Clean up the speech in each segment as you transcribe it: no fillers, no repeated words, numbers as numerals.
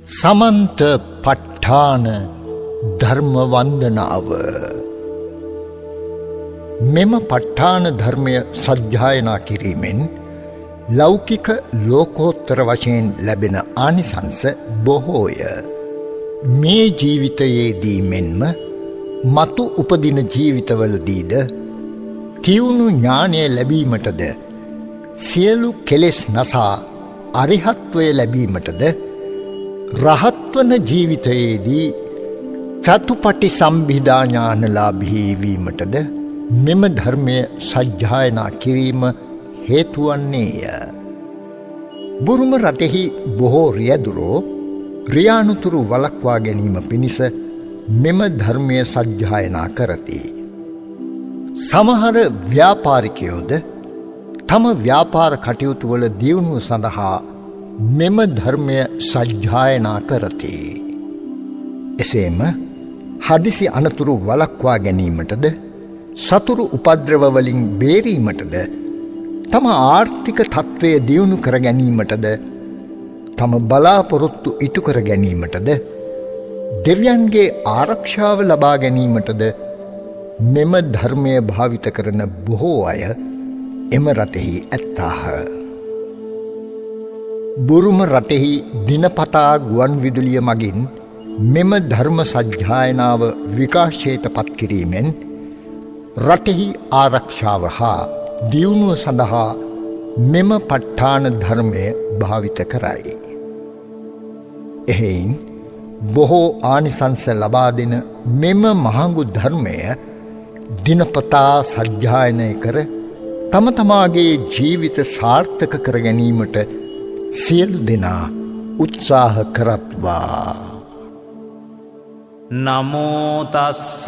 සමන්ත ප ဋ ාණ ධර්ම වන්දනාව. මෙම ප ဋ ාණ ධර්මය සජ්ජායනා කිරීමෙන් ලෞකික ලෝකෝත්තර වශයෙන් ලැබෙන ආනිසංස බොහෝය. මේ ජීවිතයේදී මෙන්ම මතු උපදින ජීවිතවලදීද තියුණු ඥානය ලැබීමටද සියලු කෙලෙස් නසා අරිහත්වය ලැබීමටද රහත්වන ජීවිතයේදී චතුපටි සම්භිදා ඥානලාභී වීමටද මෙම ධර්මය සජ්ජායනා කිරීම හේතු වන්නේය. බුරුම රටෙහි බොහෝ රියදුරෝ රියානුතුරු වළක්වා ගැනීම පිණිස මෙම ධර්මය සජ්ජායනා කරති. සමහර ව්‍යාපාරිකයෝද තම ව්‍යාපාර කටයුතු වල දියුණුව සඳහා මෙම ධර්මය සජ්ජායනා කරති. එසේම හදිසි අනතුරු වළක්වා ගැනීමටද සතුරු උපද්‍රව වලින් බේරීමටද තම ආර්ථික තත්ත්වය දියුණු කර ගැනීමටද තම බලාපොරොත්තු ඉටු කර ගැනීමටද දෙවියන්ගේ ආරක්ෂාව ලබා ගැනීමටද මෙම ධර්මය භාවිත කරන බොහෝ අය එම රටෙහි ඇත්තාහ. බුරුම රටෙහි දිනපතා ගුවන් විදුලිය මගින් මෙම ධර්ම සජ්ජායනාව විකාශයට පත් කිරීමෙන් රටෙහි ආරක්ෂාව හා දියුණුව සඳහා මෙම ප ဋ ාණ ධර්මය භාවිත කරයි. එහෙයින් බොහෝ ආනිසංස ලබා දෙන මෙම මහඟු ධර්මය දිනපතා සජ්ජායනය කර තම තමාගේ ජීවිත සාර්ථක කර ගැනීමට සියලු දෙනා උත්සාහ කරත්වා. නමෝ තස්ස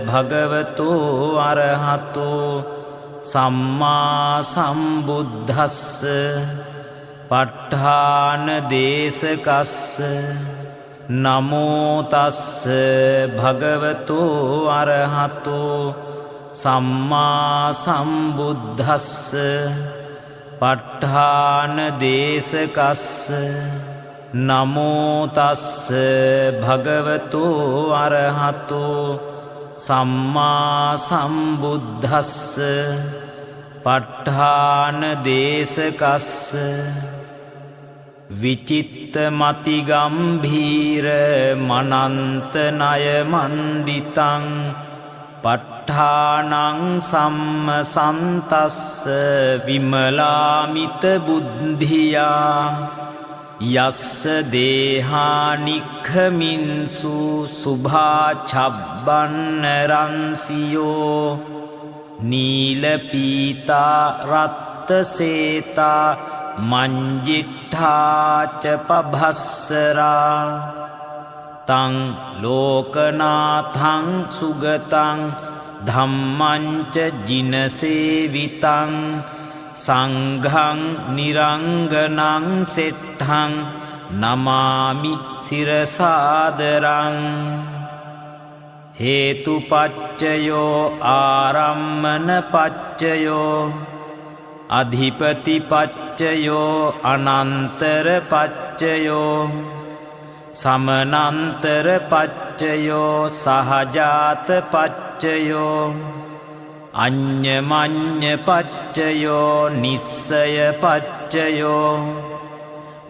භගවතු අරහතෝ සම්මා සම්බුද්දස්ස ප ဋ ාණ දේශකස්ස. නමෝ තස්ස භගවතු අරහතෝ සම්මා සම්බුද්දස්ස ප ဋ ාණ දේශකස්ස. නමෝ තස්ස භගවතු අරහතෝ සම්මා සම්බුද්දස්ස ප ဋ ාණ දේශකස්ස. විචිත්ත මති ගම්භීර මනන්ත නය මණ්ඩිතං ප ဋ ාණං සම්ම සන්තස්ස විමලාමිත බුද්ධියා යස්ස දේහානික්ඛමින්සු සුභා චබ්බන්න රන්සියෝ නීල පීතා රත්ත සේතා මංජිට්ඨාච පභස්සරා තං ලෝකනාථං සුගතං ධම්මංච ජිනසේවිතං සංඝං නිරංගනං සෙට්ඨං නමාමි සිරසාදරං. හේතුපච්චයෝ ආරම්මන පච්චයෝ අධිපතිපච්චයෝ අනන්තර පච්චයෝ සමනන්තර පච්චයෝ සහජාත පච්චයෝ අඤ්ඤමඤ්ඤ පච්චයෝ නිස්සය පච්චයෝ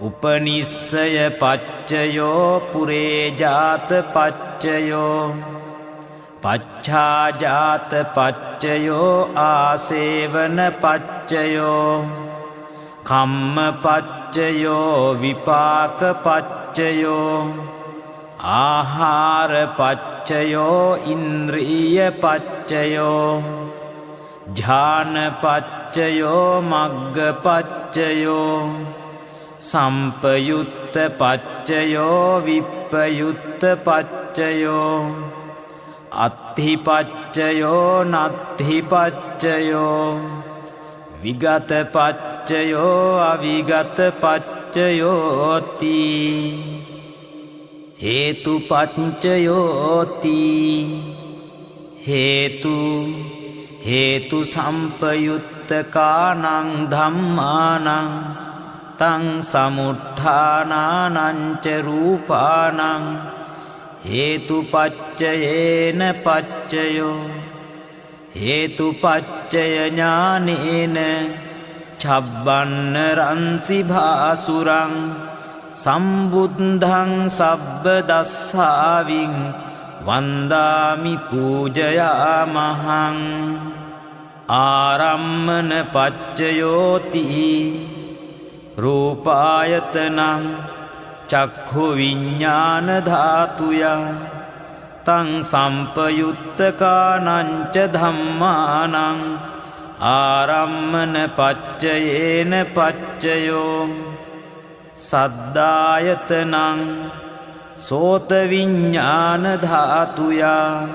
උපනිස්සය පච්චයෝ පුරේජාත පච්චයෝ පච්ඡාජාත පච්චයෝ ආසේවන පච්චයෝ කම්ම පච්චයෝ විපාක පච්චයෝ ආහාර පච්චයෝ ඉන්ද්‍රිය පච්චයෝ ඥාන පච්චයෝ මග්ග පච්චයෝ සම්පයුත්ත පච්චයෝ විප්පයුත්ත පච්චයෝ අත්ථි පච්චයෝ නත්ථි පච්චයෝ විගත පච්චයෝ අවිගත පච්චයෝති. හේතුපච්චයෝති. හේතු සම්පයුත්තකානං ධම්මානං තං සමුට්ඨ සමුට්ඨානානං ච රූපානං හේතුපච්චයේන පච්චයෝ හේතුපච්චය ඥානේන චබ්බන්න රන්සි භාසුරං සම්බුද්ධං සබ්බ දස්සාවින් වන්දාමි පූජයාමහං ආරම්මන පච්චයෝති රූපායතනං චක්ඛු විඤ්ඤාණ ධාතුයා තං සම්පයුත්තකානං ච ධම්මානං ආරම්මන පච්චයේන පච්චයෝ සද්දායතනං සෝත විඤ්ඤාණ ධාතුයා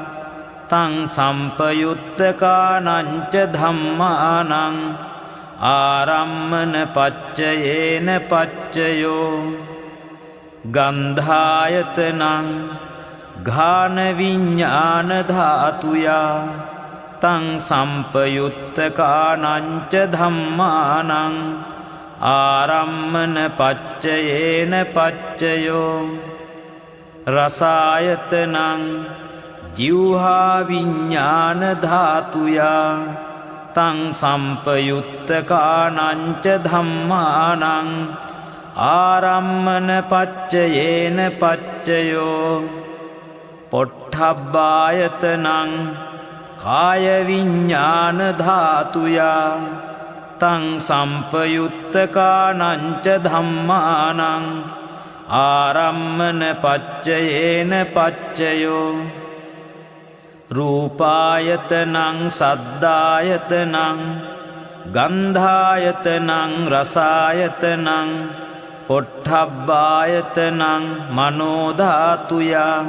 තං සම්පයුත්තකානං ච ධම්මානං ආරම්මන පච්චයේන පච්චයෝ ගන්ධායතනං ඝාන විඤ්ඤාණ ධාතුයා තං සම්පයුත්තකානං ච ධම්මානං ආරම්මන පච්චයේන පච්චයෝ රසායතනං ජීවහා විඤ්ඤාණ ධාතුයා තං සම්පයුත්තකානං ච ධම්මානං ආරම්මන පච්චයේන පච්චයෝ පොට්ඨබ්බායතනං කාය විඤ්ඤාණ ධාතුයා තං සම්පයුත්තකානං ච ධම්මානං ආරම්මන පච්චයේන පච්චයෝ රූපායතනං සද්දායතනං ගන්ධායතනං රසායතනං පොට්ඨබ්බායතනං මනෝ ධාතුයා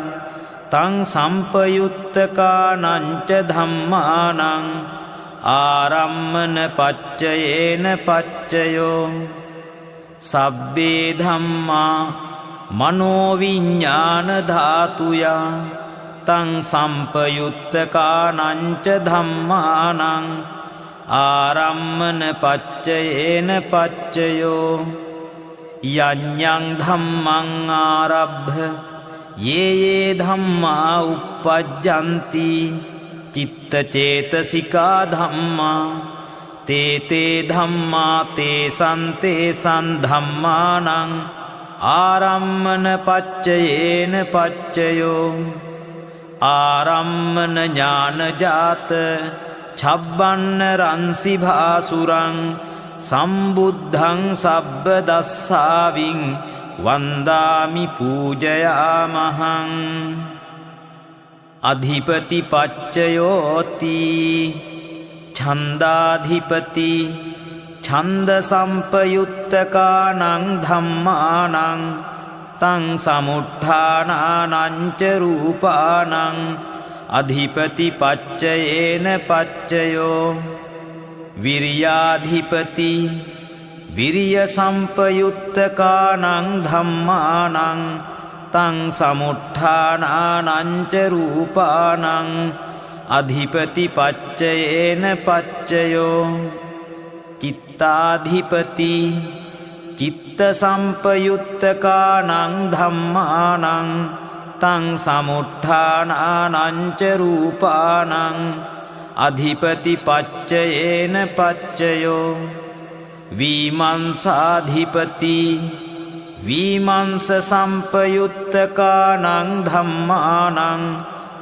තං සම්පයුත්තකානං ච ධම්මානං ආරම්මන පච්චයේන පච්චයෝ සබ්බේ ධම්මා මනෝ විඤ්ඤාණ ධාතුයා තං සම්පයුත්තකානං ච ධම්මානං ආරම්මන පච්චයේන පච්චයෝ යඤ්ඤං ධම්මං ආරබ්භ යේ ධම්මා uppajjanti චිත්ත චේතසිකා ධම්මා තේ ධම්මා තේසං ධම්මානං ආරම්මන පච්චයේන පච්චයෝ ආරම්මන ඥානජාත චබ්බන්න රන්සි භාසුරං සම්බුද්ධං සබ්බ දස්සාවින් වන්දාමි පූජයාමහං අධිපති පච්චයෝති ඡන්දාධිපති ඡන්ද සම්පයුත්තකානං ධම්මානං තං සමුට්ඨානානං ච රූපානං අධිපති පච්චයේන පච්චයෝ විරියාධිපති විරිය සම්පයුත්තකානං ධම්මානං තං සමුට්ඨානානං ච රූපානං අධිපති පච්චයේන පච්චයෝ චිත්තාධිපති චිත්ත සම්පයුත්තකානං ධම්මානං තං සමුට්ඨානානං ච රූපානං අධිපති පච්චයේන පච්චයෝ විමංසාධිපති විමංස සම්පයුත්තකානං ධම්මානං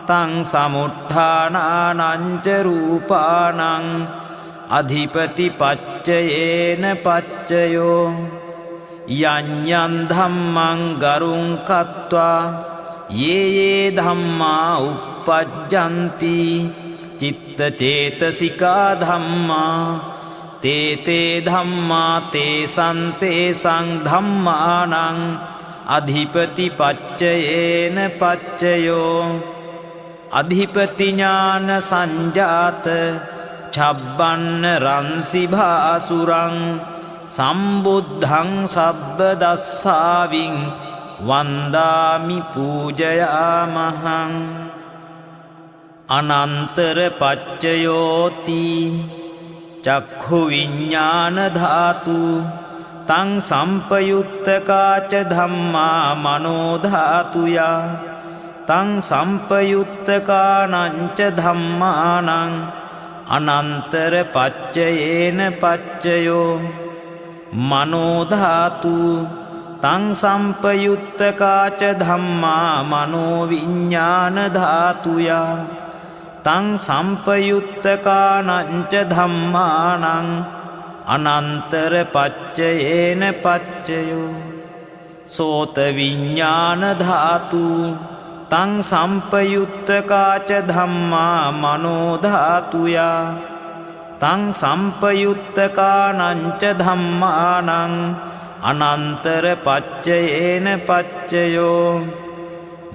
තං සමුට්ඨානානං ච රූපානං අධිපති පච්චයේන පච්චයෝ යඤ්ඤං ධම්මං ගරුං කତ୍වා යේ ධම්මා uppajjanti චිත්ත චේතසිකා ධම්මා තේ ධම්මා තේසං ධම්මානං අධිපති පච්චයේන පච්චයෝ අධිපති ඥාන සංජාත චබ්බන්න රන්සි භාසුරං සම්බුද්ධං සබ්බ දස්සාවින් වන්දාමි පූජයාමහං අනන්තර පච්චයෝති චක්ඛු විඤ්ඤාණ ධාතු තං සම්පයුත්තකාච ධම්මා මනෝධාතුයා තං සම්පයුත්තකානංච ධම්මානං අනන්තර පච්චයේන පච්චයෝ මනෝධාතු තං සම්පයුත්තකාච ධම්මා මනෝවිඤ්ඤාණ ධාතුයා තං සම්පයුත්තකානංච ධම්මානං අනන්තර පච්චයේන පච්චයෝ සෝත විඤ්ඤාණ ධාතු තං සම්පයුත්තකාච ධම්මා මනෝ ධාතුයා තං සම්පයුත්තකානංච ධම්මානං අනන්තර පච්චයේන පච්චයෝ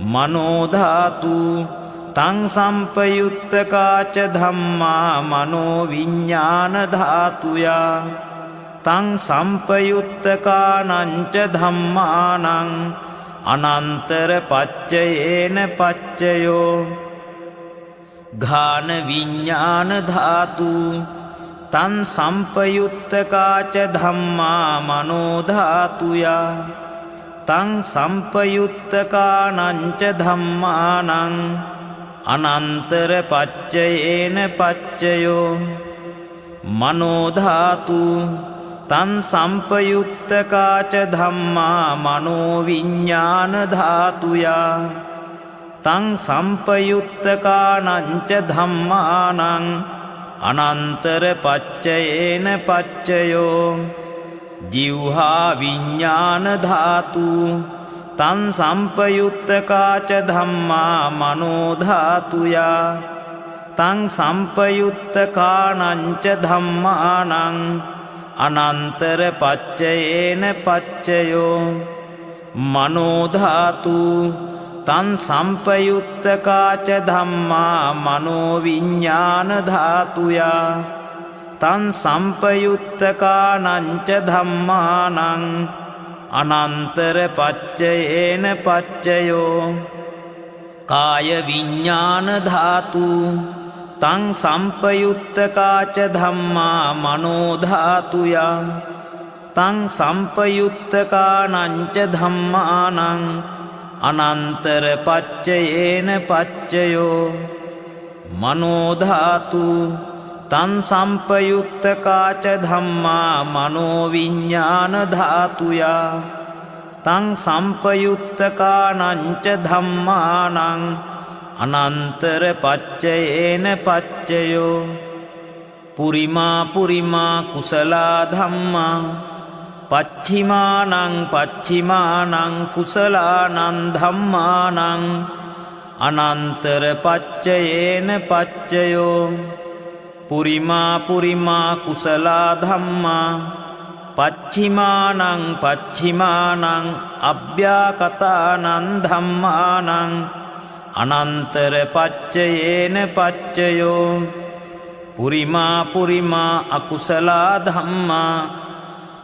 මනෝ ධාතු තං සම්පයුත්තකාච ධම්මා මනෝ විඤ්ඤාණ ධාතුයා තං සම්පයුත්තකානංච ධම්මානං අනන්තර පච්චයේන පච්චයෝ ඝාන විඤ්ඤාණ ධාතු තං සම්පයුත්තකාච ධම්මා මනෝ ධාතුයා තං සම්පයුත්තකානංච ධම්මානං අනන්තර පච්චයේන පච්චයෝ මනෝ ධාතු තං සම්පයුත්තකාච ධම්මා මනෝ විඤ්ඤාණ ධාතුයා තං සම්පයුත්තකානංච ධම්මානං අනන්තර පච්චයේන පච්චයෝ ජිව්හා විඤ්ඤාණ ධාතු තං සම්පයුත්තකාච ධම්මා මනෝ ධාතුයා තං සම්පයුත්තකානංච ධම්මානං අනන්තර පච්චයේන පච්චයෝ මනෝ ධාතු තං සම්පයුත්තකාච ධම්මා මනෝ විඤ්ඤාණ ධාතුයා තං සම්පයුත්තකානංච ධම්මානං අනන්තර පච්චයේන පච්චයෝ කාය විඤ්ඤාණ ධාතු තං සම්පයුත්තකාච ධම්මා මනෝ ධාතුයා තං සම්පයුත්තකානංච ධම්මානං අනන්තර පච්චයේන පච්චයෝ මනෝ ධාතු තං සම්පයුත්තකාච ධම්මා මනෝ විඤ්ඤාණ ධාතුයා තං සම්පයුත්තකානංච ධම්මානං අනන්තර පච්චයේන පච්චයෝ පුරිමා පුරිමා කුසලා ධම්මා පච්චිමානං පච්චිමානං කුසලානං ධම්මානං අනන්තර පච්චයේන පච්චයෝ පුරිමා පුරිමා කුසලා ධම්මා පච්චිමානං පච්චිමානං අභ්‍යාකතානං ධම්මානං අනන්තර පච්චයේන පච්චයෝ පුරිමා පුරිමා අකුසලා ධම්මා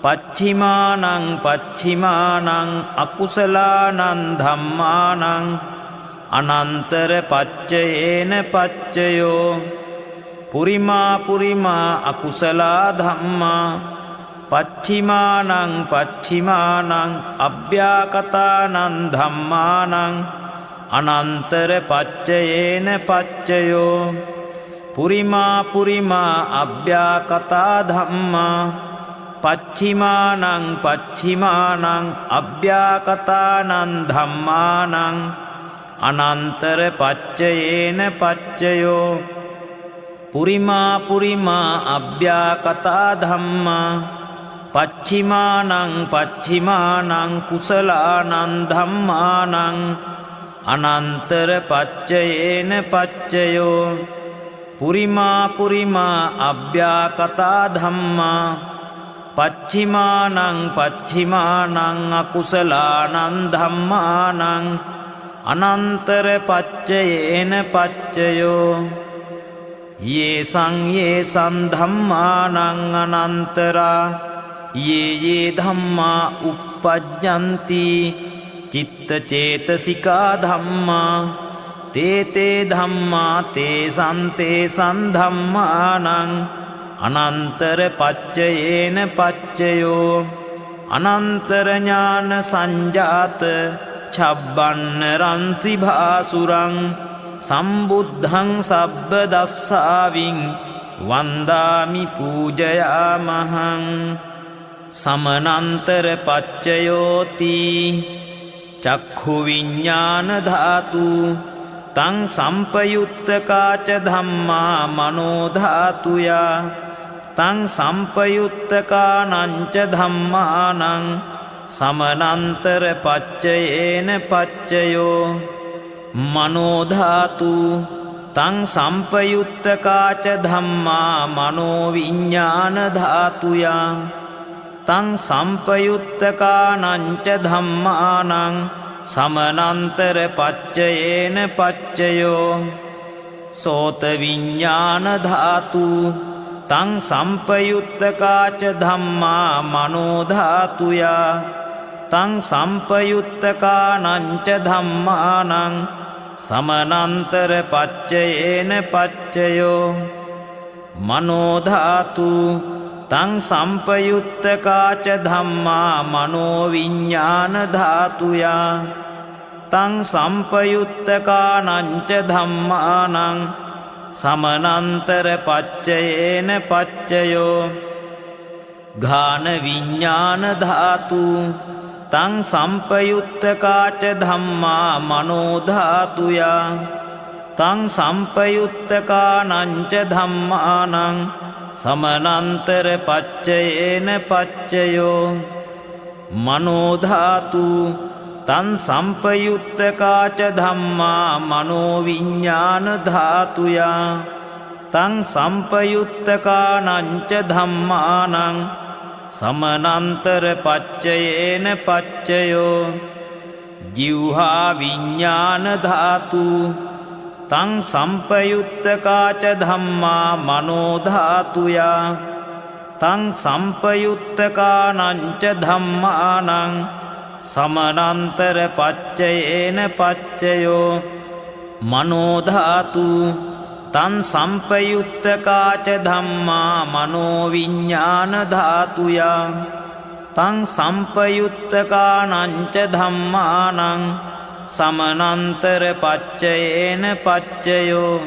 පච්චිමානං පච්චිමානං අකුසලානං ධම්මානං අනන්තර පච්චයේන පච්චයෝ පුරිමා පුරිමා අකුසලා ධම්මා පච්චිමානං පච්චිමානං අභ්‍යාකතානං ධම්මානං අනන්තර පච්චයේන පච්චයෝ පුරිමා පුරිමා අභ්‍යාකතා ධම්මා පච්චිමානං පච්චිමානං අභ්‍යාකතානං ධම්මානං අනන්තර පච්චයේන පච්චයෝ පුරිමා පුරිමා අභ්‍යාකතා ධම්මා පච්චිමානං පච්චිමානං කුසලානං ධම්මානං අනන්තර පච්චයේන පච්චයෝ පුරිමා පුරිමා අභ්‍යාකතා ධම්මා පච්චිමානං පච්චිමානං අකුසලානං ධම්මානං අනන්තර පච්චයේන පච්චයෝ යේසං ධම්මානං අනන්තරා යේ ධම්මා uppajjanti චිත්ත චේතසිකා ධම්මා තේ ධම්මා තේසං ධම්මානං අනන්තර පච්චයේන පච්චයෝ අනන්තර ඥාන සංජාත චබ්බන්න රන්සි භාසුරං සම්බුද්ධං සබ්බ දස්සාවින් වන්දාමි පූජයාමහං සමනන්තර පච්චයෝති චක්ඛු විඤ්ඤාණ ධාතු තං සම්පයුත්තකාච ධම්මා මනෝ ධාතුයා තං සම්පයුත්තකානංච ධම්මානං සමනන්තර පච්චයේන පච්චයෝ මනෝ ධාතු තං සම්පයුත්තකාච ධම්මා මනෝ විඤ්ඤාණ ධාතුයා තං සම්පයුත්තකානංච ධම්මානං සමනන්තර පච්චයේන පච්චයෝ සෝත විඤ්ඤාණ ධාතු තං සම්පයුත්තකාච ධම්මා මනෝ ධාතුයා තං සම්පයුත්තකානංච ධම්මානං සමනන්තර පච්චයේන පච්චයෝ මනෝ ධාතු තං සම්පයුත්තකාච ධම්මා මනෝ විඤ්ඤාණ ධාතුයා තං සම්පයුත්තකානංච ධම්මානං සමනන්තර පච්චයේන පච්චයෝ ඝාන විඤ්ඤාණ ධාතු තං සම්පයුත්තකාච ධම්මා මනෝ ධාතුයා තං සම්පයුත්තකානංච ධම්මානං සමනන්තර පච්චයේන පච්චයෝ මනෝ ධාතු තං සම්පයුත්තකාච ධම්මා මනෝ විඤ්ඤාණ ධාතුයා තං සම්පයුත්තකානංච ධම්මානං සමනන්තර පච්චයේන පච්චයෝ ජිව්හා විඤ්ඤාණ ධාතු තං සම්පයුත්තකාච ධම්මා මනෝ ධාතුයා තං සම්පයුත්තකානංච ධම්මානං සමනන්තර පච්චයේන පච්චයෝ මනෝ ධාතු තං සම්පයුත්තකාච ධම්මා මනෝ විඤ්ඤාණ ධාතුයා තං සම්පයුත්තකානංච ධම්මානං සමනන්තර පච්චයේන පච්චයෝ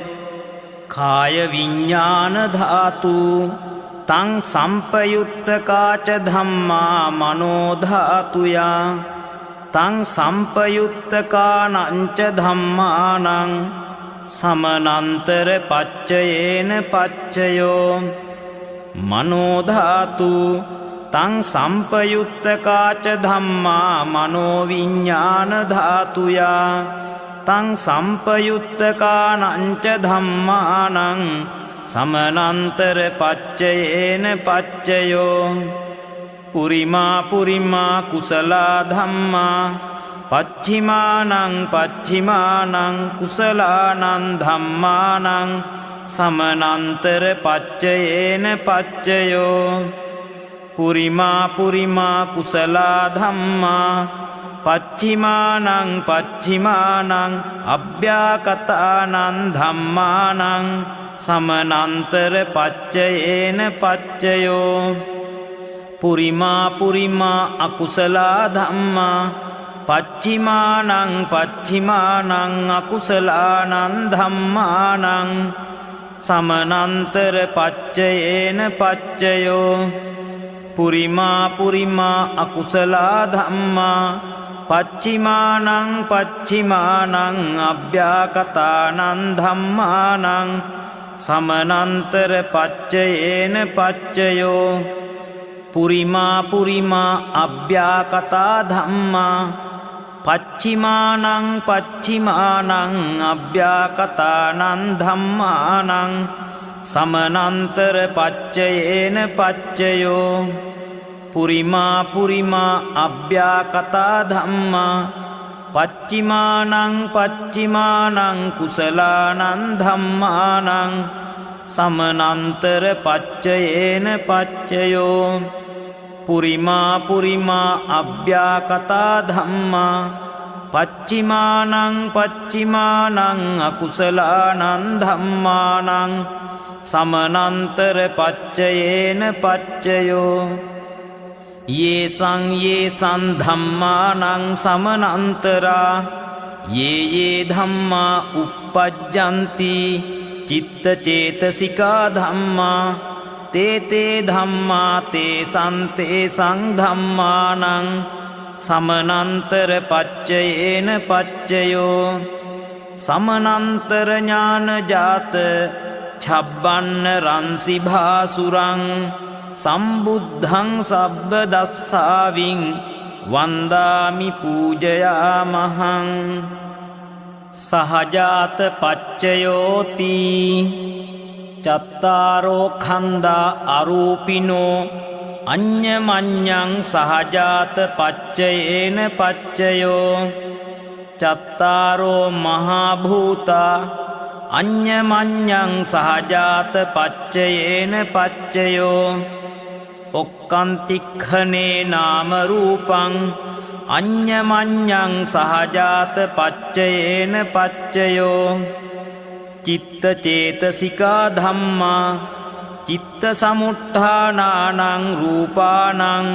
කාය විඤ්ඤාණ ධාතු තං සම්පයුත්තකාච ධම්මා මනෝ ධාතුයා තං සම්පයුත්තකානංච ධම්මානං සමනන්තර පච්චයේන පච්චයෝ මනෝ ධාතු තං සම්පයුත්තකාච ධම්මා මනෝ විඤ්ඤාණ ධාතුයා තං සම්පයුත්තකානංච ධම්මානං සමනන්තර පච්චයේන පච්චයෝ පුරිමා පුරිමා කුසලා ධම්මා පච්චිමානං පච්චිමානං කුසලානං ධම්මානං සමනන්තර පච්චයේන පච්චයෝ පුරිමා පුරිමා කුසලා ධම්මා පච්චිමානං පච්චිමානං අභ්‍යාකතානං ධම්මානං සමනන්තර පච්චයේන පච්චයෝ පුරිමා පුරිමා අකුසලා ධම්මා පච්චිමානං පච්චිමානං අකුසලානං ධම්මානං සමනන්තර පච්චයේන පච්චයෝ පුරිමා පුරිමා අකුසලා ධම්මා පච්චිමානං පච්චිමානං අභ්‍යාකතානං ධම්මානං සමනන්තර පච්චයේන පච්චයෝ පුරිමා පුරිමා අභ්‍යාකතා ධම්මා පච්චිමානං පච්චිමානං අභ්‍යාකතානං ධම්මානං සමනන්තර පච්චයේන පච්චයෝ පුරිමා පුරිමා අභ්‍යාකතා ධම්මා පච්චිමානං පච්චිමානං කුසලානං ධම්මානං සමනන්තර පච්චයේන පච්චයෝ පුරිමා පුරිමා අභ්‍යාකතා ධම්මා පච්චිමානං පච්චිමානං අකුසලානං ධම්මානං සමනන්තර පච්චයේන පච්චයෝ येषां धम्मानां समनन्तरा ये ये धम्मा uppajjanti चित्तचेतसिका धम्मा ते ते धम्मा तेषां धम्मानां समनन्तरपच्चयेन पच्चयो समनन्तर ज्ञानजात छब्बन्न रंसि भासुरं सम्बुद्धं सब्बदस्साविं वन्दामि पूजयामहं सहजात पच्चयोति चत्तारो खन्दा अरूपिनो अन्यमन्यं सहजात पच्चयेन पच्चयो चत्तारो महाभूता अन्यमन्यं सहजात पच्चयेन पच्चयो ओक्कन्तिक्खने नाम रूपं अन्यमन्यं सहजात पच्चयेन पच्चयो चित्तचेतसिका धम्मा चित्तसमुत्थानानां रूपाणां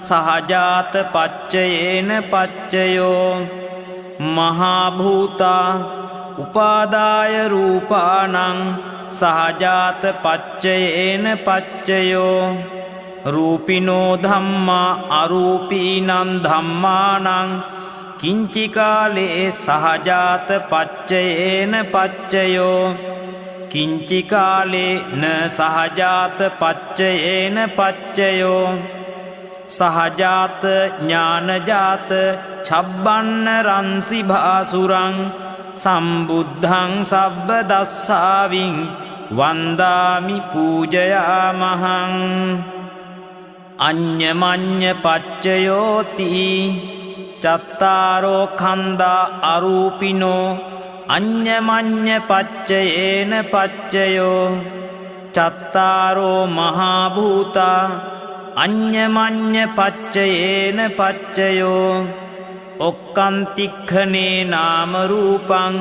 सहजात पच्चयेन पच्चयो महाभूता उपादाय रूपाणां सहजात पच्चयेन पच्चयो रूपिणो धम्मा अरूपीणां धम्मानां किञ्चिकाले सहजात पच्चयेन पच्चयो किञ्चिकाले न सहजात पच्चयेन पच्चयो सहजात ज्ञानजात छब्बन्न रंसि भासुरं सम्बुद्धं सब्बदस्साविं वन्दामि पूजयामहं अन्यमन्यपच्चयोति चत्तारो खन्दा अरूपिनो अन्यमन्यपच्चयेन पच्चयो चत्तारो महाभूता अन्यमन्यपच्चयेन पच्चयो ओक्कन्तिक्खने नाम रूपं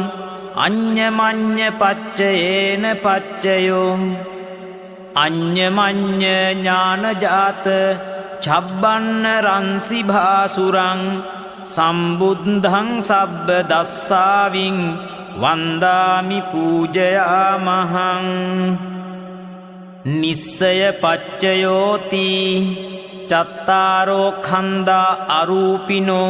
अन्यमन्यपच्चयेन पच्चयो अन्यमन्य ज्ञानजात छब्बन्न रंसि भासुरं सम्बुद्धं सब्बदस्साविं वन्दामि पूजयामहं निश्चय पच्चयोति चत्तारो खन्दा अरूपिनो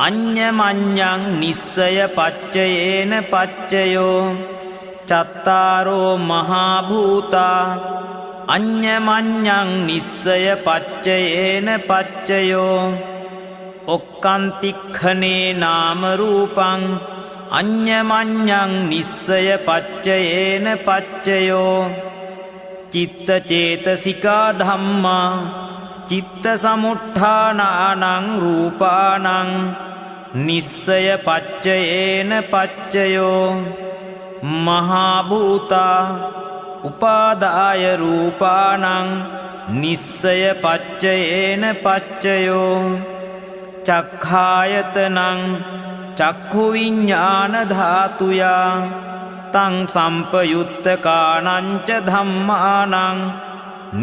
अन्यमन्यं निश्चय पच्चयेन पच्चयो चत्तारो महाभूता अन्यमन्यं निश्चय पच्चयेन पच्चयो ओक्कन्तिक्खने नाम रूपं अन्यमन्यं निश्चय पच्चयेन पच्चयो चित्तचेतसिका धम्मा चित्तसमुत्थानानां रूपाणां निश्चय पच्चयेन पच्चयो महाभूता उपादाय रूपाणां निश्चय पच्चयेन पच्चयो चक्षायतनं चक्षुविज्ञानधातुया तं सम्पयुक्तकानां च धम्मानां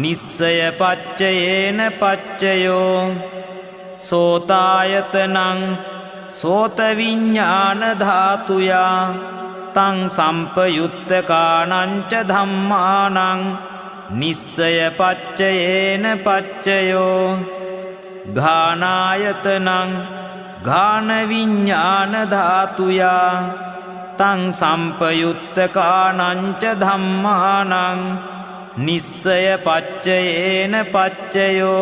निश्चय पच्चयेन पच्चयो सोतायतनं सोतविज्ञानधातुया तं सम्पयुक्तकानां च धम्मानां निश्चय पच्चयेन पच्चयो घानायतनं घानविज्ञानधातुया तं सम्पयुक्तकानां च धम्मानां निश्चय पच्चयेन पच्चयो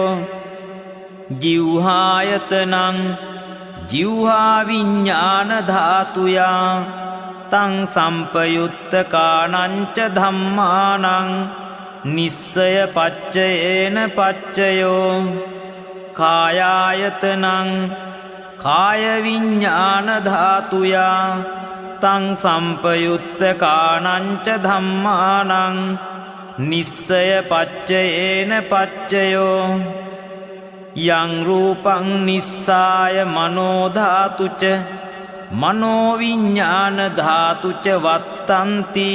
जिह्वायतनं जिह्वाविज्ञानधातुया तं सम्पयुक्तकानां च धम्मानां निश्चय पच्चयेन पच्चयो कायायतनं कायविज्ञानधातुया तं सम्पयुक्तकानां च धम्मानां निश्चय पच्चयेन पच्चयो यं रूपं निस्साय मनोधातु च मनोविज्ञानधातु च वर्तन्ति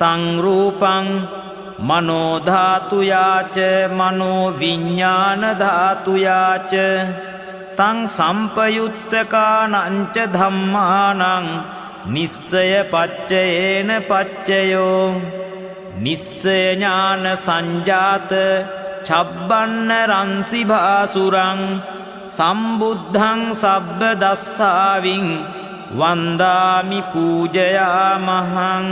तं रूपं මනෝධාතුයාච මනෝවිඤ්ඤාණධාතුයාච තං සම්පයුත්තකානංච ධම්මානං නිස්සය පච්චයේන පච්චයෝ නිස්සය ඥාන සංජාත චබ්බන්න රන්සි භාසුරං සම්බුද්ධං සබ්බ දස්සාවින් වන්දාමි පූජයාමහං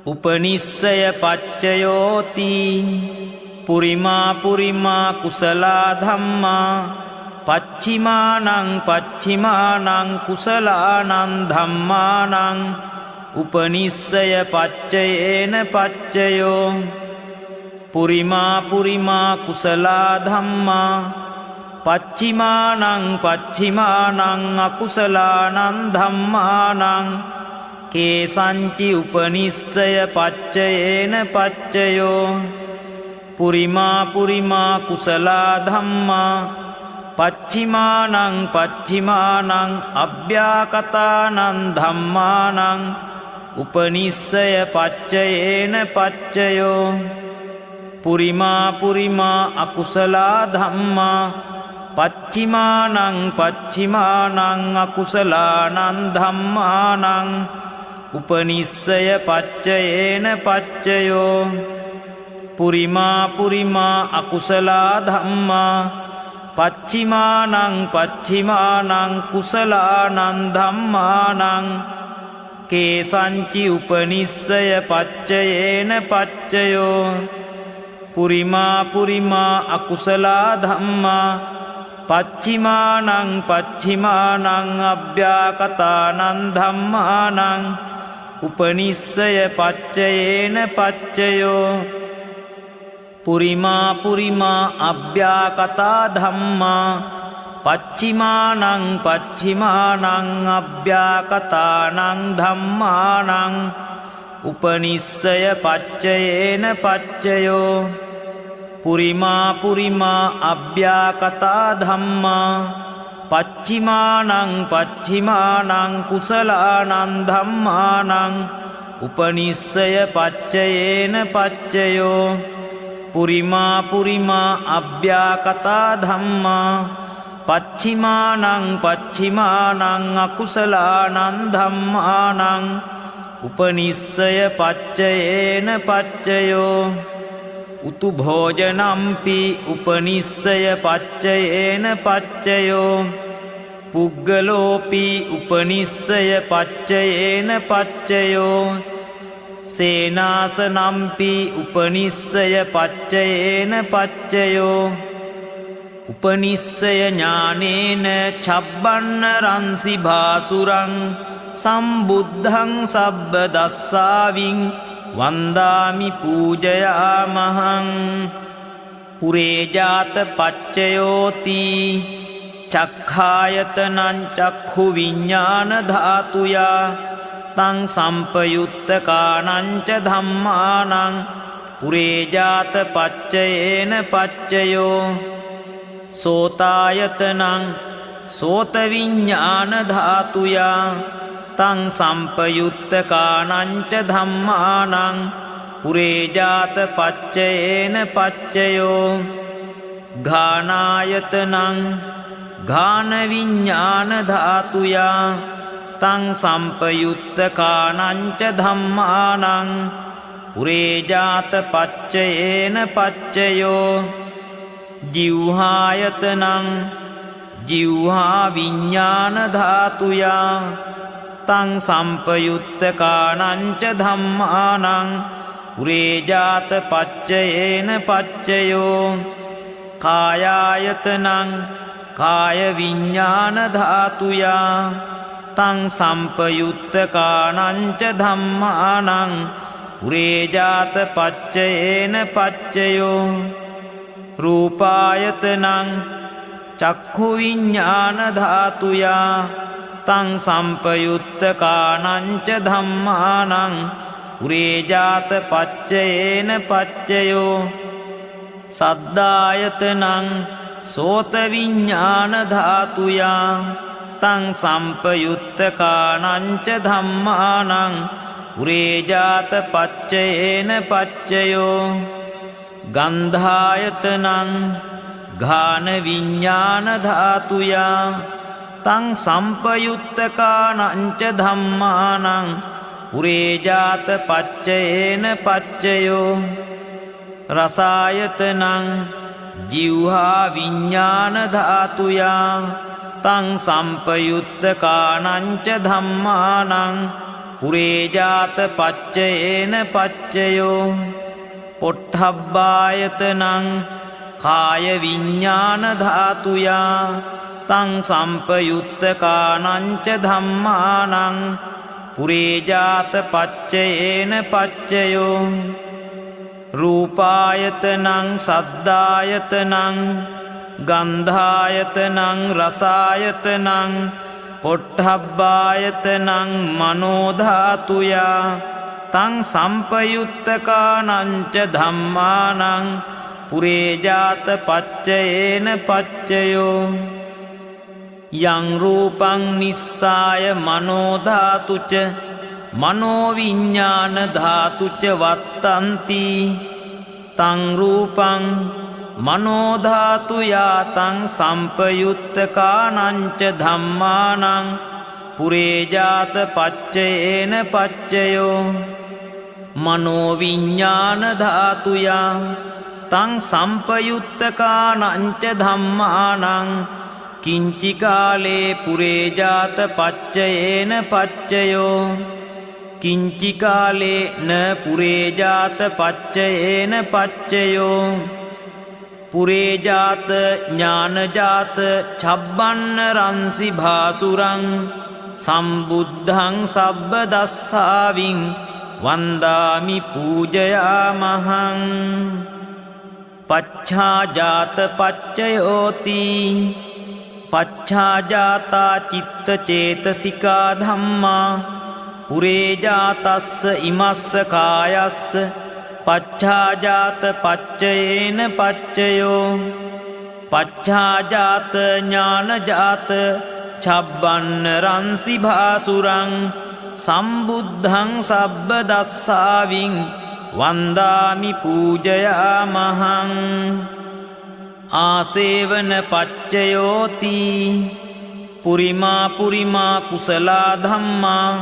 උපනිස්සය පච්චයෝති පුරිමා පුරිමා කුසලා ධම්මා පච්චිමානං පච්චිමානං කුසලානං ධම්මානං උපනිස්සය පච්චයේන පච්චයෝ පුරිමා පුරිමා කුසලා ධම්මා පච්චිමානං පච්චිමානං අකුසලානං ධම්මානං කේසංචි උපනිස්සය පච්චයේන පච්චයෝ පුරිමා පුරිමා කුසලා ධම්මා පච්චිමානං පච්චිමානං අභ්‍යාකතානං ධම්මානං උපනිස්සය පච්චයේන පච්චයෝ පුරිමා පුරිමා අකුසලා ධම්මා පච්චිමානං පච්චිමානං අකුසලානං ධම්මානං උපනිස්සය පච්චයේන පච්චයෝ පුරිමා පුරිමා අකුසලා ධම්මා පච්චිමානං පච්චිමානං කුසලානං ධම්මානං කේසංචි උපනිස්සය පච්චයේන පච්චයෝ පුරිමා පුරිමා අකුසලා ධම්මා පච්චිමානං පච්චිමානං අභ්‍යාකතානං ධම්මානං උපනිස්සය පච්චයේන පච්චයෝ පුරිමා පුරිමා අභ්‍යාකතා ධම්මා පච්චිමානං පච්චිමානං අභ්‍යාකතානං ධම්මානං උපනිස්සය පච්චයේන පච්චයෝ පුරිමා පුරිමා අභ්‍යාකතා ධම්මා පච්චිමානං පච්චිමානං කුසලානං ධම්මානං උපනිස්සය පච්චයේන පච්චයෝ පුරිමා පුරිමා අභ්‍යාකතා ධම්මා පච්චිමානං පච්චිමානං අකුසලානං ධම්මානං උපනිස්සය පච්චයේන පච්චයෝ උතු භෝජනම්පි උපනිස්සය පච්චයේන පච්චයෝ පුග්ගලෝපි උපනිස්සය පච්චයේන පච්චයෝ සේනාසනම්පි උපනිස්සය පච්චයේන පච්චයෝ උපනිස්සය ඥානේන චබ්බන්න රන්සි භාසුරං සම්බුද්ධං සබ්බ දස්සාවින් වන්දාමි පූජයාමහං පුරේජාත පච්චයෝති චක්ඛායතනං චක්ඛු විඤ්ඤාණ ධාතුයා තං සම්පයුත්තකානං ච ධම්මානං පුරේජාත පච්චයේන පච්චයෝ සෝතායතනං සෝත විඤ්ඤාණ ධාතුයා තං සම්පයුත්තකානං ච ධම්මානං පුරේජාත පච්චයේන පච්චයෝ ඝානායතනං ඝාන විඤ්ඤාණ ධාතුයා තං සම්පයුත්තකානං ච ධම්මානං පුරේජාත පච්චයේන පච්චයෝ ජිව්හායතනං ජිව්හා විඤ්ඤාණ ධාතුයා තං සම්පයුත්තකානං ච ධම්මානං පුරේජාත පච්චයේන පච්චයෝ කායායතනං කාය විඤ්ඤාණ ධාතුයා තං සම්පයුත්තකානං ච ධම්මානං පුරේජාත පච්චයේන පච්චයෝ රූපායතනං චක්ඛු විඤ්ඤාණ ධාතුයා තං සම්පයුත්තකානං ච ධම්මානං පුරේජාත පච්චයේන පච්චයෝ සද්ධායතනං සෝත විඤ්ඤාණ ධාතුයා තං සම්පයුත්තකානං ච ධම්මානං පුරේජාත පච්චයේන පච්චයෝ ගන්ධායතනං ගාන විඤ්ඤාණ ධාතුයා තං සම්පයුත්තකානං ච ධම්මානං පුරේජාත පච්චයේන පච්චයෝ රසායතනං ජීවහා විඤ්ඤාණ ධාතුයා තං සම්පයුත්තකානං ච ධම්මානං පුරේජාත පච්චයේන පච්චයෝ පොට්ඨබ්බායතනං කාය විඤ්ඤාණ ධාතුයා තං සම්පයුත්තකානං ච ධම්මානං පුරේජාත පච්චයේන පච්චයෝ රූපායතනං සද්ධායතනං ගන්ධායතනං රසායතනං පොට්ඨබ්බායතනං මනෝ ධාතුයා තං සම්පයුත්තකානං ච ධම්මානං පුරේජාත පච්චයේන පච්චයෝ යං රූපං නිස්සාය මනෝ ධාතුච මනෝ විඤ්ඤාණ ධාතුච වත්තන්ති තං රූපං මනෝ ධාතුයා තං සම්පයුත්තකානං ච ධම්මානං පුරේජාත පච්චයේන පච්චයෝ මනෝ විඤ්ඤාණ ධාතුයා තං සම්පයුත්තකානං ච ධම්මානං කිංචි කාලේ පුරේජාත පච්චයේන පච්චයෝ කිංචි කාලේ න පුරේජාත පච්චයේන පච්චයෝ පුරේජාත ඥානජාත ඡබ්බන්න රන්සි භාසුරං සම්බුද්ධං සබ්බ දස්සාවින් වන්දාමි පූජයාමහං පච්ඡාජාත පච්චයෝති පච්ඡාජාතා චිත්ත චේතසිකා ධම්මා පුරේජාතස්ස ඉමස්ස කායස්ස පච්ඡාජාත පච්චයේන පච්චයෝ පච්ඡාජාත ඥානජාත ඡබ්බන්න රන්සි භාසුරං සම්බුද්ධං සබ්බ දස්සාවින් වන්දාමි පූජයාමහං ආසේවන පච්චයෝති පුරිමා පුරිමා කුසලා ධම්මා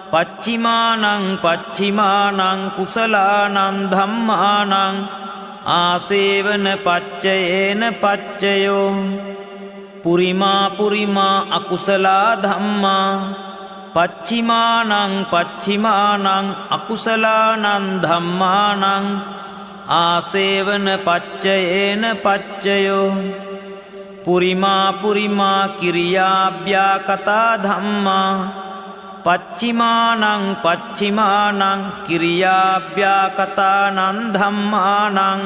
පච්චිමානං පච්චිමානං කුසලානං ධම්මානං ආසේවන පච්චයේන පච්චයෝ පුරිමා පුරිමා අකුසලා ධම්මා පච්චිමානං පච්චිමානං අකුසලානං ධම්මානං ආසේවන පච්චයේන පච්චයෝ පුරිමා පුරිමා කිරියාභ්‍යා කතා ධම්මා පච්චිමානං පච්චිමානං කිරියාභ්‍යා කතානං ධම්මානං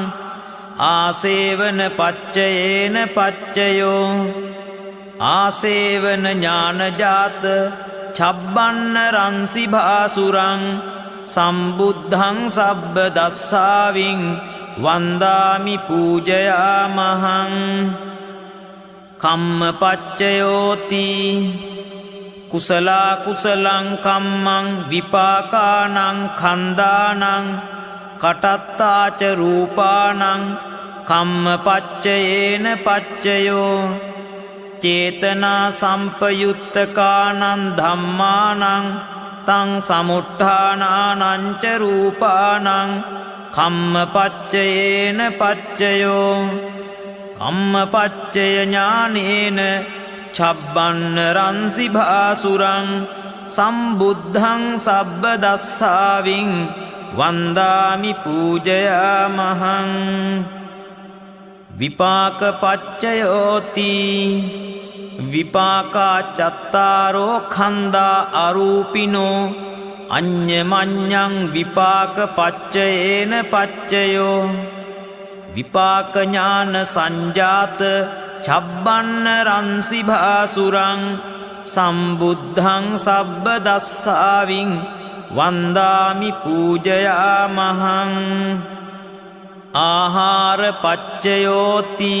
ආසේවන පච්චයේන පච්චයෝ ආසේවන ඥානජාත ඡබ්බන්න රන්සි භාසුරං සම්බුද්ධං සබ්බ දස්සාවින් වන්දාමි පූජයාමහං කම්ම පච්චයෝති කුසලා කුසලං කම්මං විපාකානං කන්දානං කටත්තාච රූපානං කම්ම පච්චයේන පච්චයෝ චේතනා සම්පයුත්තකානං ධම්මානං තං සමුට්ඨානානං ච රූපානං කම්ම පච්චයේන පච්චයෝ කම්ම පච්චය ඥානේන ඡබ්බන්න රන්සි භාසුරං සම්බුද්ධං සබ්බ දස්සාවින් වන්දාමි පූජයාමහං විපාක පච්චයෝති විපාකා චත්තාරෝ khanda අරූපිනෝ අඤ්ඤමඤ්ඤං විපාක පච්චයේන පච්චයෝ විපාක ඥාන සංජාත ඡබ්බන්න රන්සි භාසුරං සම්බුද්ධං සබ්බ දස්සාවින් වන්දාමි පූජයාමහං ආහාර පච්චයෝති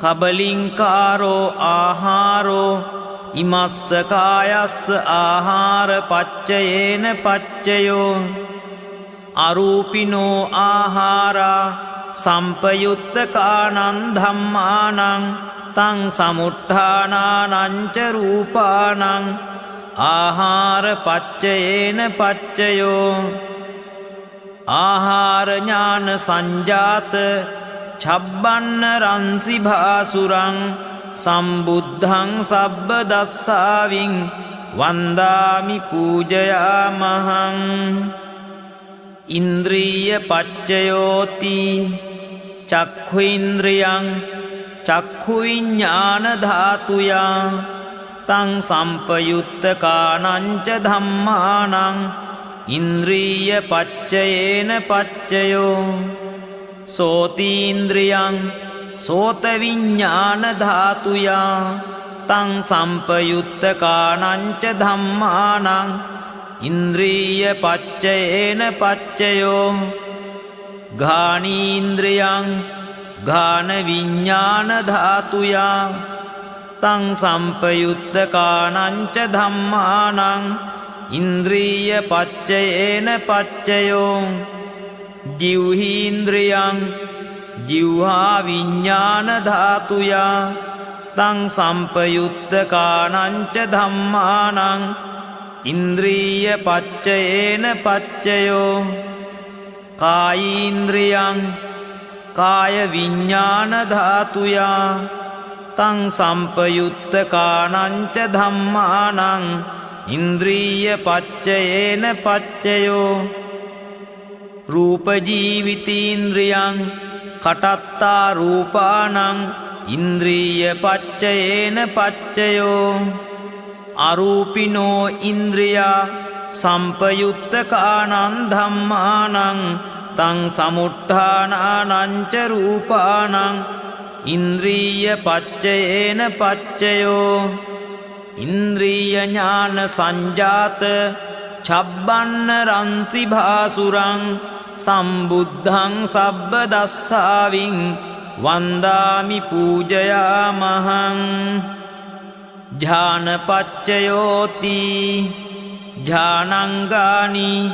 කබලින්කාරෝ ආහාරෝ ඉමස්ස කායස්ස ආහාර පච්චයේන පච්චයෝ අරූපිනෝ ආහාරා සම්පයුත්තකානං ධම්මානං තං සමුට්ඨානානං ච රූපානං ආහාර පච්චයේන පච්චයෝ ආහාර ඥාන සංජාත චබ්බන්න රන්සි භාසුරං සම්බුද්ධං සබ්බ දස්සාවින් වන්දාමි පූජයාමහං ඉන්ද්‍රිය පච්චයෝති චක්ඛු ඉන්ද්‍රියං චක්ඛු විඥාන ධාතුයා තං සම්පයුත්තකානං ච ධම්මානං ඉන්ද්‍රිය පච්චයේන පච්චයෝ සෝතීන්ද්‍රියං සෝත විඥාන ධාතුයා තං සම්පයුත්තකානං ච ධම්මානං ඉන්ද්‍රිය පච්චයේන පච්චයෝ ඝානීන්ද්‍රියං ඝාන විඥාන ධාතුයා තං සම්පයුත්තකානං ච ධම්මානං ඉන්ද්‍රිය පච්චයේන පච්චයෝ ජිව්හීන්ද්‍රියං ජිව්හා විඥාන ධාතුයා තං සම්පයුත්තකානං ච ධම්මානං ඉන්ද්‍රිය පච්චයේන පච්චයෝ කායීන්ද්‍රියං කාය විඥාන ධාතුයා තං සම්පයුත්තකානං ච ධම්මානං ඉන්ද්‍රිය පච්චයේන පච්චයෝ රූප ජීවිතීන්ද්‍රියං කටත්තා රූපානං ඉන්ද්‍රිය පච්චයේන පච්චයෝ අරූපිනෝ ඉන්ද්‍රියා සම්පයුත්තකානං ධම්මානං තං සමුට්ඨානානං ච රූපානං ඉන්ද්‍රිය පච්චයේන පච්චයෝ ඉන්ද්‍රිය ඥාන සංජාත චබ්බන්න රන්සි භාසුරං සම්බුද්ධං සබ්බ දස්සාවින් වන්දාමි පූජයාමහං ඥානපච්චයෝති ඥානංගානි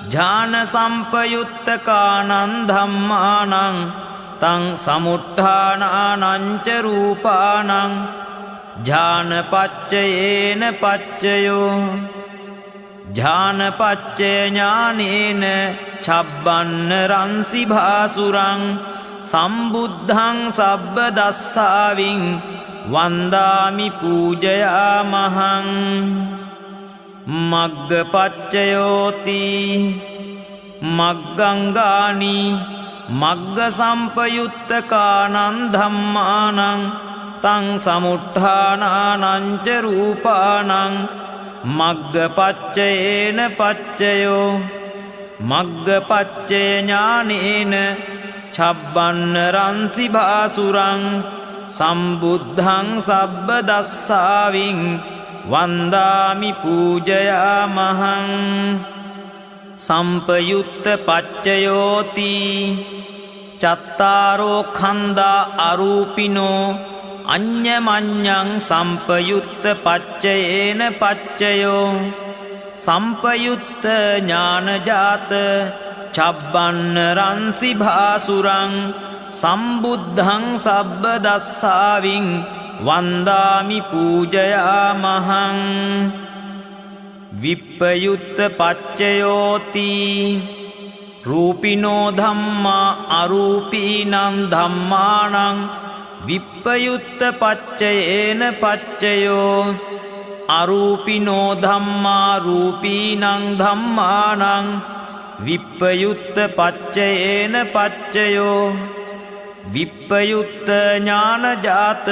ඥාන සම්පයුත්තකානං ධම්මානං තං සමුට්ඨානානං ච රූපානං ඥානපච්චයේන පච්චයෝ ඥානපච්චය ඥානේන චබ්බන්න රන්සි භාසුරං සම්බුද්ධං සබ්බ දස්සාවින් වන්දාමි පූජයාමහං මග්ගපච්චයෝති මග්ගංගානි මග්ග සම්පයුත්තකානං ධම්මානං තං සමුට්ඨානානං ච රූපානං මග්ගපච්චයේන පච්චයෝ මග්ගපච්චය ඥානේන චබ්බන්න රන්සි භාසුරං සම්බුද්ධං සබ්බ දස්සාවින් වන්දාමි පූජයාමහං සම්පයුත්ත පච්චයෝති චත්තාරෝ කන්දා අරූපිනෝ අඤ්ඤමඤ්ඤං සම්පයුත්ත පච්චයේන පච්චයෝ සම්පයුත්ත ඥානජාත චබ්බන්න රන්සි භාසුරං සම්බුද්ධං සබ්බ දස්සාවින් වන්දාමි පූජයාමහං විප්පයුත්ත පච්චයෝති රූපිනෝ ධම්මා අරූපීනං ධම්මානං විප්පයුත්ත පච්චයේන පච්චයෝ අරූපිනෝ ධම්මා රූපීනං ධම්මානං විප්පයුත්ත පච්චයේන පච්චයෝ විප්පයුත්ත ඥානජාත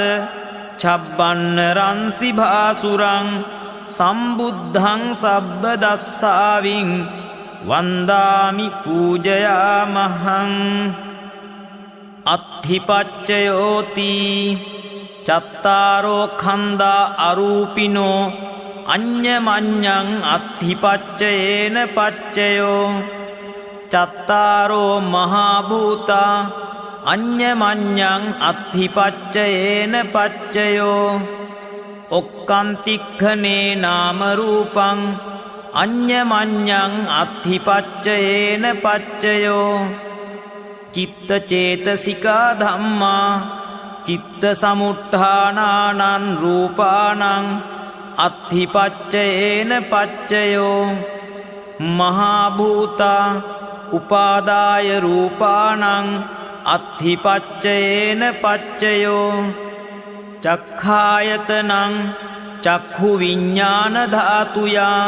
චබ්බන්න රන්සි භාසුරං සම්බුද්ධං සබ්බ දස්සාවින් වන්දාමි පූජයාමහං අත්ථිපච්චයෝති චත්තාරෝ කන්දා අරූපිනෝ අඤ්ඤමඤ්ඤං අත්ථිපච්චයේන පච්චයෝ චත්තාරෝ මහා භූතා අඤ්ඤමඤ්ඤං අත්ථිපච්චයේන පච්චයෝ ඔක්කන්තික්ඛනේ නාමරූපං අඤ්ඤමඤ්ඤං අත්ථිපච්චයේන පච්චයෝ චිත්ත චේතසිකා ධම්මා චිත්ත සමුත්ථානානං රූපානං අත්ථිපච්චයේන පච්චයෝ මහා භූතා උපාදාය රූපානං අත්ථිපච්චයේන පච්චයෝ චක්ඛායතනං චක්ඛු විඤ්ඤාණ ධාතුයා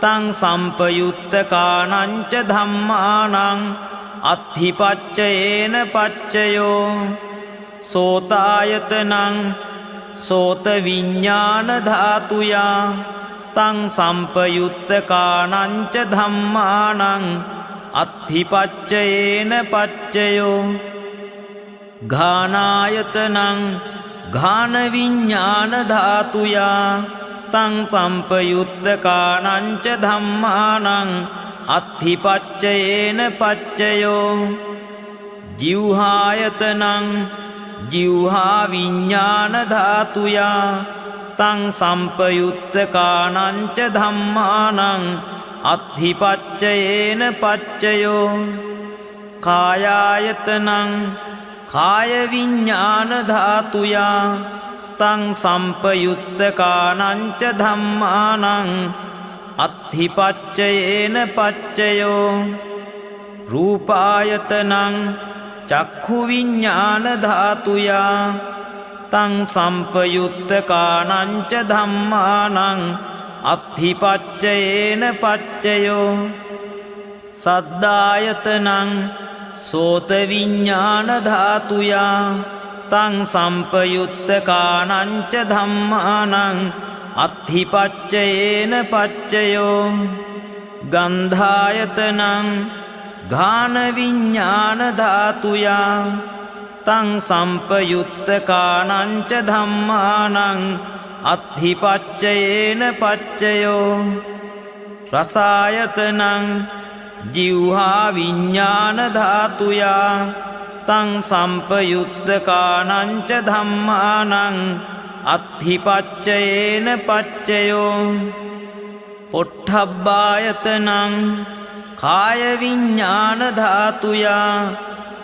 තං සම්පයුත්තකානං ච ධම්මානං අත්ථිපච්චයේන පච්චයෝ සෝතායතනං සෝත විඤ්ඤාණ ධාතුයා තං සම්පයුත්තකානං ච ධම්මානං අත්ථිපච්චයේන පච්චයෝ ඝානායතනං ඝාන විඤ්ඤාණ ධාතුයා තං සම්පයුත්තකානං ච ධම්මානං අත්ථිපච්චයේන පච්චයෝ ජිව්හායතනං ජිව්හා විඤ්ඤාණ ධාතුයා තං සම්පයුත්තකානං ච ධම්මානං අත්ථිපච්චයේන පච්චයෝ කායායතනං කාය විඤ්ඤාණ ධාතුයා තං සම්පයුත්තකානං ච ධම්මානං අත්ථිපච්චයේන පච්චයෝ රූපායතනං චක්ඛු විඤ්ඤාණ ධාතුයා තං සම්පයුත්තකානං ච ධම්මානං අත්ථිපච්චයේන පච්චයෝ සද්ධායතනං සෝත විඤ්ඤාණ ධාතුයා තං සම්පයුත්තකානං ච ධම්මානං අත්ථිපච්චයේන පච්චයෝ ගන්ධායතනං ඝාන විඤ්ඤාණ ධාතුයා තං සම්පයුත්තකානං ච ධම්මානං අත්ථිපච්චයේන පච්චයෝ රසායතනං ජිව්හා විඤ්ඤාණ ධාතුයා තං සම්පයුත්තකානං ච ධම්මානං අත්ථිපච්චයේන පච්චයෝ පොට්ඨබ්බායතනං කාය විඤ්ඤාණ ධාතුයා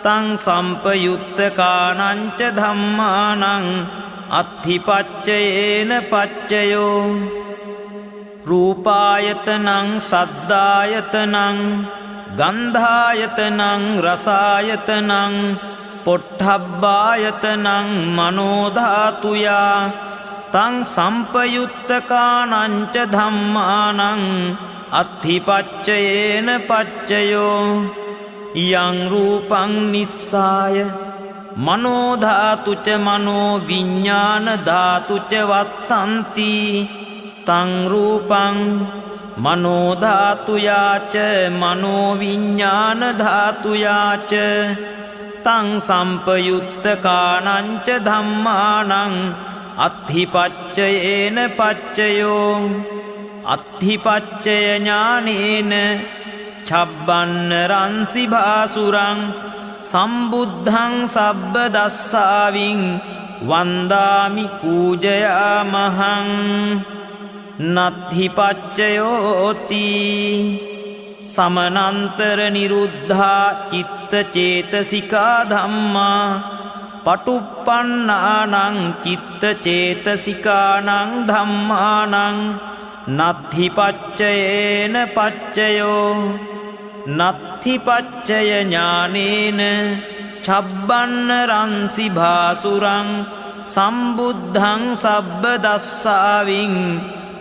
තං සම්පයුත්තකානං ච ධම්මානං අත්ථිපච්චයේන පච්චයෝ රූපායතනං සද්ධායතනං ගන්ධායතනං රසායතනං පොට්ඨබ්බායතනං මනෝ ධාතුයා තං සම්පයුත්තකානං ච ධම්මානං අත්ථිපච්චයේන පච්චයෝ යං රූපං නිස්සාය මනෝ ධාතු ච මනෝ විඤ්ඤාණ ධාතු ච වත්තන්ති තං රූපං මනෝ ධාතුයා ච මනෝ විඤ්ඤාණ ධාතුයා ච තං සම්පයුත්තකානං ච ධම්මානං අත්ථිපච්චයේන පච්චයෝ අත්ථිපච්චය ඥානේන ඡබ්බන්න රන්සි භාසුරං සම්බුද්ධං සබ්බ දස්සාවින් වන්දාමි පූජයාමහං නත්ථි පච්චයෝති සමනන්තර නිරුද්ධා චිත්ත චේතසිකා ධම්මා පටුප්පන්නානං චිත්ත චේතසිකානං ධම්මානං නත්ථි පච්චයේන පච්චයෝ නත්ථි පච්චය ඥානේන ඡබ්බන්න රන්සි භාසුරං සම්බුද්ධං සබ්බ දස්සාවින්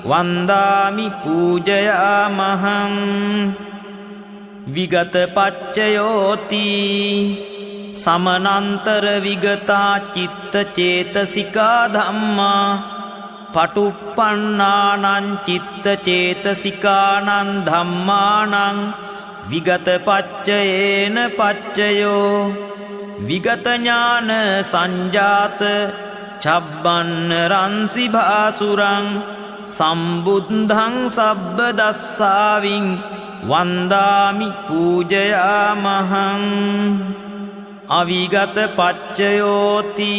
වන්දාමි පූජයාමහං විගත පච්චයෝති සමනන්තර විගතා චිත්ත චේතසිකා ධම්මා පටුප්පන්නානං චිත්ත චේතසිකානං ධම්මානං විගත පච්චයේන පච්චයෝ විගත ඥාන සංජාත ඡබ්බන්න රන්සි භාසුරං සම්බුද්ධං සබ්බ දස්සාවින් වන්දාමි පූජයාමහං අවිගත පච්චයෝති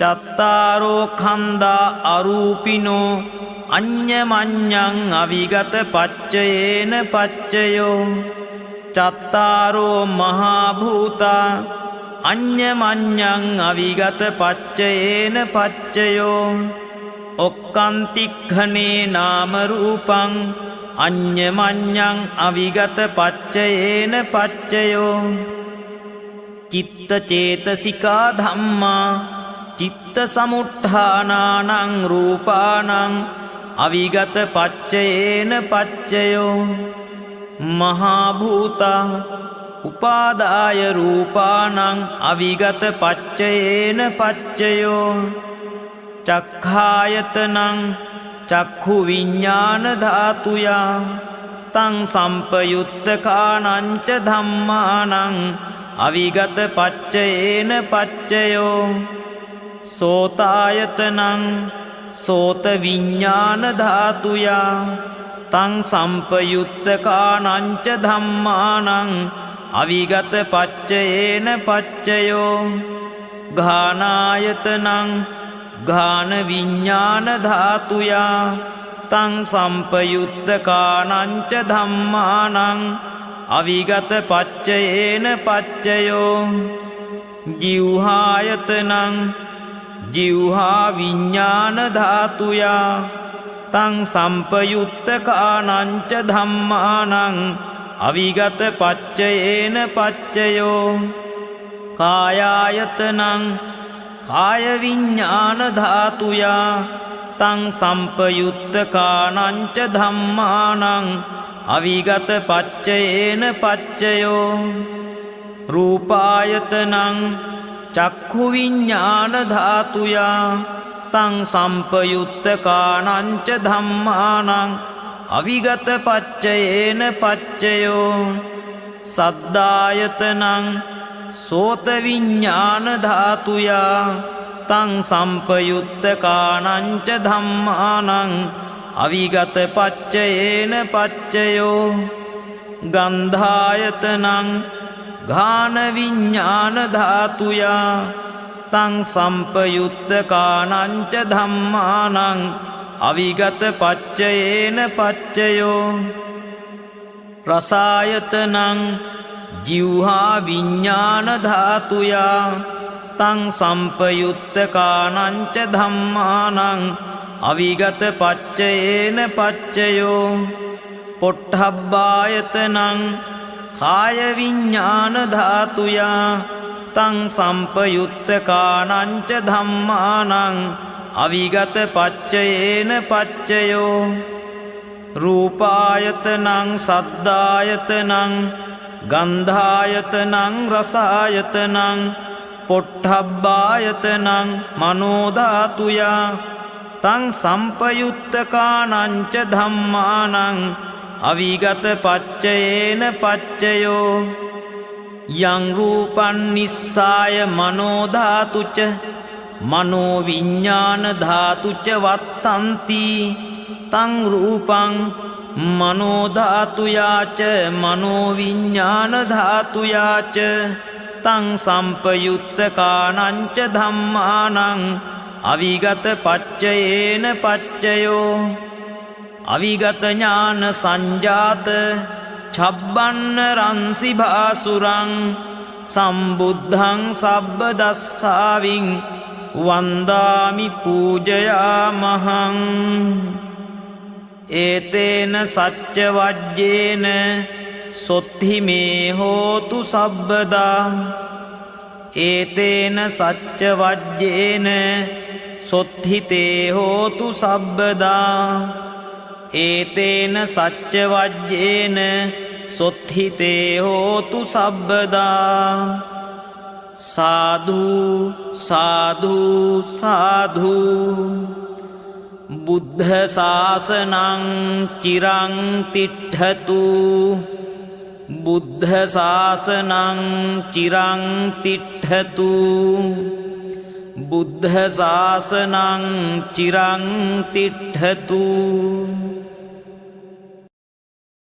චත්තාරෝ කන්දා අරූපිනෝ අඤ්ඤමඤ්ඤං අවිගත පච්චයේන පච්චයෝ චත්තාරෝ මහා භූතා අඤ්ඤමඤ්ඤං අවිගත පච්චයේන පච්චයෝ ඔක්කන්තික්ඛනේ නාම රූපං අඤ්ඤමඤ්ඤං අවිගත පච්චයේන පච්චයෝ චිත්ත චේතසිකා ධම්මා චිත්ත සමුත්ථානානං රූපානං අවිගත පච්චයේන පච්චයෝ මහා භූතා උපාදාය රූපානං අවිගත පච්චයේන පච්චයෝ චක්ඛායතනං චක්ඛු විඤ්ඤාණ ධාතුයා තං සම්පයුත්තකානං ච ධම්මානං අවිගත පච්චයේන පච්චයෝ සෝතායතනං සෝත විඤ්ඤාණ ධාතුයා තං සම්පයුත්තකානං ච ධම්මානං අවිගත පච්චයේන පච්චයෝ ඝානායතනං ඝාන විඤ්ඤාණ ධාතුයා තං සම්පයුත්තකානං ච ධම්මානං අවිගත පච්චයේන පච්චයෝ ජීවහායතනං ජීවහා විඤ්ඤාණ ධාතුයා තං සම්පයුත්තකානං ච ධම්මානං අවිගත පච්චයේන පච්චයෝ කායායතනං කාය විඤ්ඤාණ ධාතුයා තං සම්පයුත්තකානං ච ධම්මානං අවිගත පච්චයේන පච්චයෝ රූපායතනං චක්ඛු විඤ්ඤාණ ධාතුයා තං සම්පයුත්තකානං ච ධම්මානං අවිගත පච්චයේන පච්චයෝ සද්ධායතනං සෝත විඤ්ඤාණ ධාතුයා තං සම්පයුත්තකානං ච ධම්මානං අවිගත පච්චයේන පච්චයෝ ගන්ධායතනං ඝාන විඤ්ඤාණ ධාතුයා තං සම්පයුත්තකානං ච ධම්මානං අවිගත පච්චයේන පච්චයෝ රසායතනං ජීවහා විඤ්ඤාණ ධාතුයා තං සම්පයුත්තකානං ච ධම්මානං අවිගත පච්චයේන පච්චයෝ පොට්ඨබ්බායතනං කාය විඤ්ඤාණ ධාතුයා තං සම්පයුත්තකානං ච ධම්මානං අවිගත පච්චයේන පච්චයෝ රූපායතනං සද්ධායතනං ගන්ධායතනං රසායතනං පොට්ඨබ්බායතනං මනෝ ධාතුයා තං සම්පයුත්තකානං ච ධම්මානං අවිගත පච්චයේන පච්චයෝ යං රූපං නිස්සාය මනෝ ධාතුච මනෝ විඤ්ඤාණ ධාතුච වත්තන්ති තං රූපං මනෝ ධාතුයාච මනෝ විඤ්ඤාණ ධාතුයාච තං සම්පයුත්තකානං ච ධම්මානං අවිගත පච්චයේන පච්චයෝ අවිගත ඥාන සංජාත ඡබ්බන්න රන්සි භාසුරං සම්බුද්ධං සබ්බ දස්සාවින් වන්දාමි පූජයාමහං ඒතේන සච්ච වජ්ජේන සොත්හි මේ හෝතු සබ්බදා ඒතේන සච්ච වජ්ජේන සොත්හිතේ හෝතු සබ්බදා ඒතේන සච්ච වජ්ජේන සොත්හිතේ හෝතු සබ්බදා සාධු සාධු සාධු බුද්ධ ශාසනං චිරං තිට්ඨතු බුද්ධ ශාසනං චිරං තිට්ඨතු බුද්ධ ශාසනං චිරං තිට්ඨතු